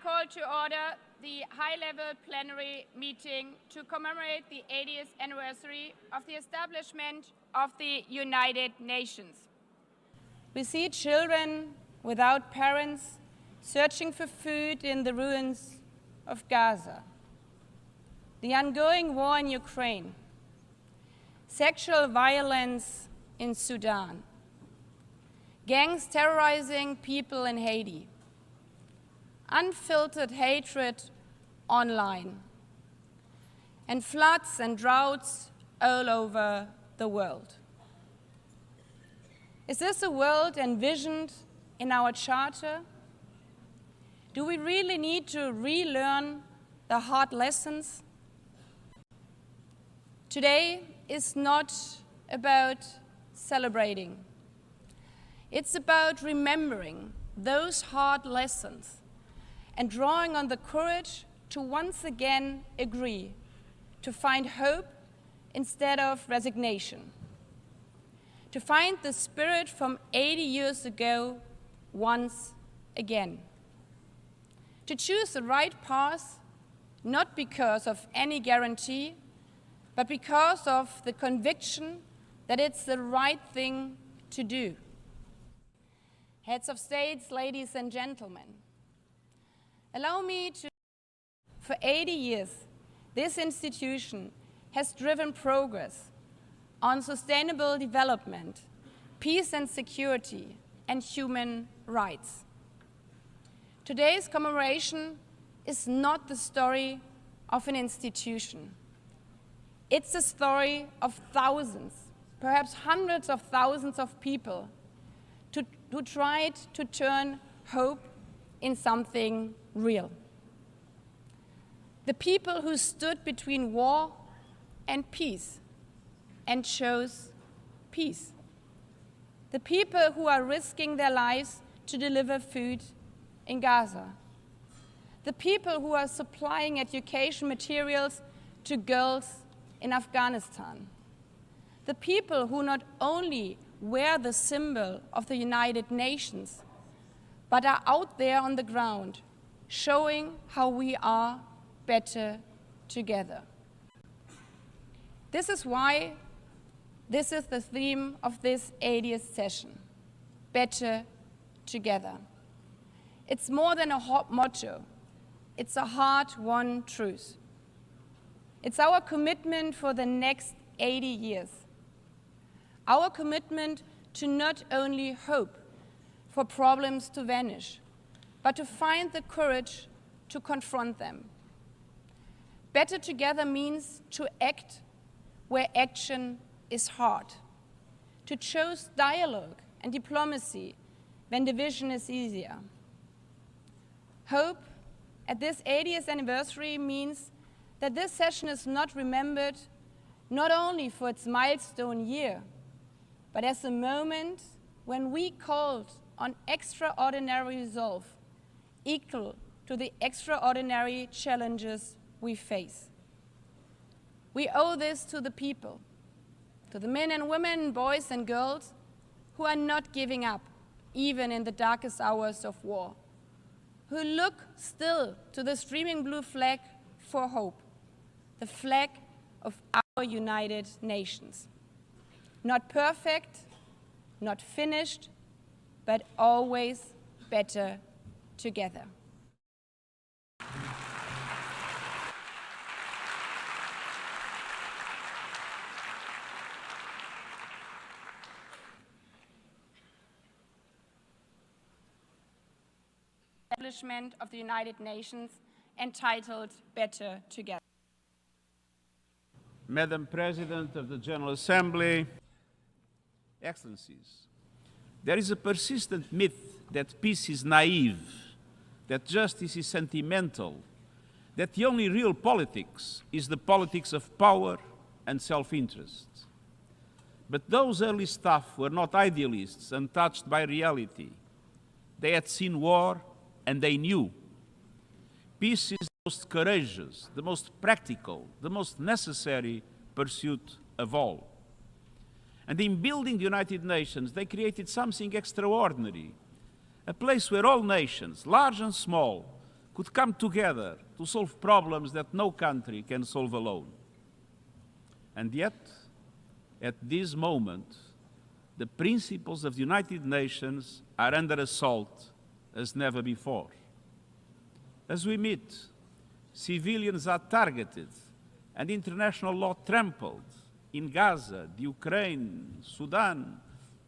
call to order the high-level plenary meeting to commemorate the 80th anniversary of the establishment of the United Nations. We see children without parents searching for food in the ruins of Gaza, the ongoing war in Ukraine, sexual violence in Sudan, gangs terrorizing people in Haiti, unfiltered hatred online, and floods and droughts all over the world. Is this a world envisioned in our charter? Do we really need to relearn the hard lessons? Today is not about celebrating. It's about remembering those hard lessons and drawing on the courage to once again agree, to find hope instead of resignation, to find the spirit from 80 years ago once again, to choose the right path, not because of any guarantee, but because of the conviction that it's the right thing to do. Heads of states, ladies and gentlemen, allow me to, for 80 years, this institution has driven progress on sustainable development, peace and security, and human rights. Today's commemoration is not the story of an institution. It's the story of thousands, perhaps hundreds of thousands of people who tried to turn hope in something real. The people who stood between war and peace and chose peace. The people who are risking their lives to deliver food in Gaza. The people who are supplying education materials to girls in Afghanistan. The people who not only wear the symbol of the United Nations, but are out there on the ground, showing how we are better together. This is why this is the theme of this 80th session, better together. It's more than a hot motto, it's a hard-won truth. It's our commitment for the next 80 years. Our commitment to not only hope for problems to vanish, but to find the courage to confront them. Better together means to act where action is hard, to choose dialogue and diplomacy when division is easier. Hope at this 80th anniversary means that this session is not remembered not only for its milestone year, but as a moment when we called on extraordinary resolve equal to the extraordinary challenges we face. We owe this to the people, to the men and women, boys and girls who are not giving up, even in the darkest hours of war, who look still to the streaming blue flag for hope, the flag of our United Nations. Not perfect, not finished, but always better together. Establishment of the United Nations, entitled Better Together. Madam President of the General Assembly, Excellencies, there is a persistent myth that peace is naive, that justice is sentimental, that the only real politics is the politics of power and self-interest. But those early staff were not idealists untouched by reality. They had seen war and they knew. Peace is the most courageous, the most practical, the most necessary pursuit of all. And in building the United Nations, they created something extraordinary, a place where all nations, large and small, could come together to solve problems that no country can solve alone. And yet, at this moment, the principles of the United Nations are under assault as never before. As we meet, civilians are targeted and international law trampled in Gaza, the Ukraine, Sudan,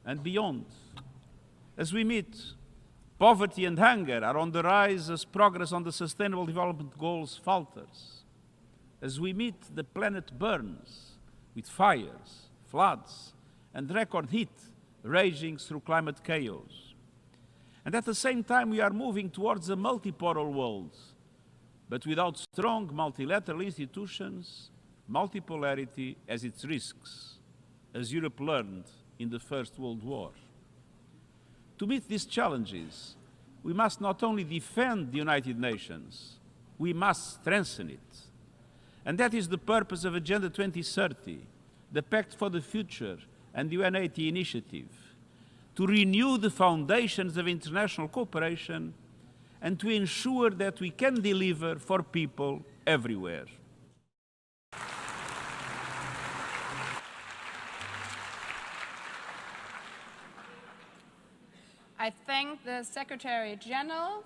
and beyond. As we meet, poverty and hunger are on the rise as progress on the Sustainable Development Goals falters. As we meet, the planet burns with fires, floods, and record heat raging through climate chaos. And at the same time, we are moving towards a multipolar world, but without strong multilateral institutions, multipolarity has its risks, as Europe learned in the First World War. To meet these challenges, we must not only defend the United Nations, we must strengthen it. And that is the purpose of Agenda 2030, the Pact for the Future, and the UN80 initiative, to renew the foundations of international cooperation and to ensure that we can deliver for people everywhere. I thank the Secretary-General